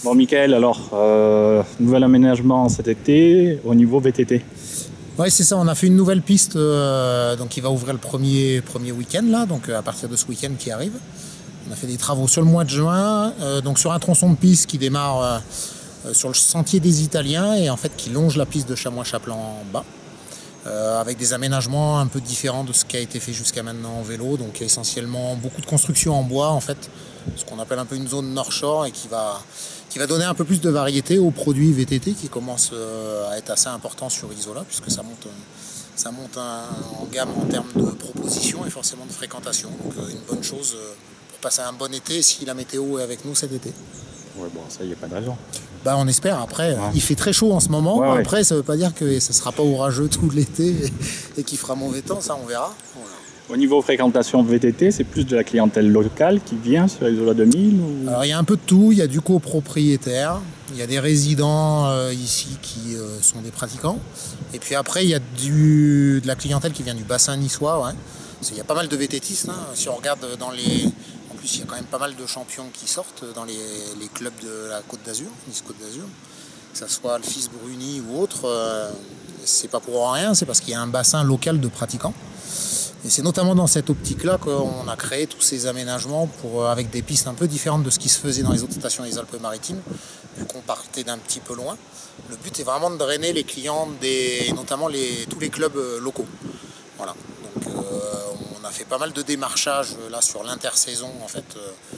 Bon, Michael, alors, nouvel aménagement cet été au niveau VTT. Oui, c'est ça, on a fait une nouvelle piste donc qui va ouvrir le premier week-end, là, donc à partir de ce week-end qui arrive. On a fait des travaux sur le mois de juin, donc sur un tronçon de piste qui démarre sur le sentier des Italiens et en fait qui longe la piste de Chamois-Chaplan en bas. Avec des aménagements un peu différents de ce qui a été fait jusqu'à maintenant en vélo, donc essentiellement beaucoup de construction en bois en fait, ce qu'on appelle un peu une zone North Shore et qui va donner un peu plus de variété aux produits VTT qui commencent à être assez importants sur Isola puisque ça monte en gamme en termes de propositions et forcément de fréquentation, donc une bonne chose pour passer un bon été si la météo est avec nous cet été. Ouais, bon, ça, il n'y a pas de raison. Bah, on espère. Après, ouais. Il fait très chaud en ce moment. Ouais, ouais. Après, ça ne veut pas dire que ce ne sera pas orageux tout l'été et qu'il fera mauvais temps. Ça, on verra. Voilà. Au niveau fréquentation VTT, c'est plus de la clientèle locale qui vient sur Isola 2000 ou... Alors, il y a un peu de tout. Il y a du copropriétaire. Il y a des résidents ici qui sont des pratiquants. Et puis après, il y a de la clientèle qui vient du bassin niçois. Ouais. Il y a pas mal de VTTistes. Hein. Si on regarde dans les... En plus, il y a quand même pas mal de champions qui sortent dans les clubs de la Côte d'Azur, Nice-Côte d'Azur. Que ce soit le Fils Bruni ou autre, c'est pas pour rien, c'est parce qu'il y a un bassin local de pratiquants. Et c'est notamment dans cette optique-là qu'on a créé tous ces aménagements avec des pistes un peu différentes de ce qui se faisait dans les autres stations des Alpes-Maritimes, vu qu'on partait d'un petit peu loin. Le but est vraiment de drainer les clients, notamment tous les clubs locaux. Voilà. Donc, on a fait pas mal de démarchage là sur l'intersaison, en fait,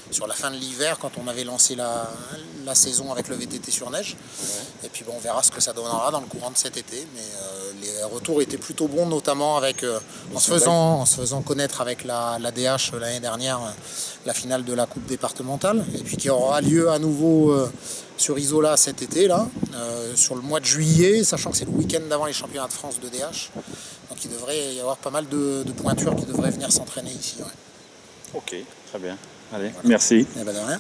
sur la fin de l'hiver, quand on avait lancé la saison avec le VTT sur neige. Ouais. Et puis bon, on verra ce que ça donnera dans le courant de cet été. Mais les retours étaient plutôt bons, notamment avec, en se faisant connaître avec la DH l'année dernière, la finale de la Coupe départementale. Et puis qui aura lieu à nouveau sur Isola cet été, là, sur le mois de juillet, sachant que c'est le week-end d'avant les championnats de France de DH. Donc il devrait y avoir pas mal de pointures qui devraient venir s'entraîner ici. Ouais. Ok, très bien. Allez, voilà. Merci. Eh ben de rien.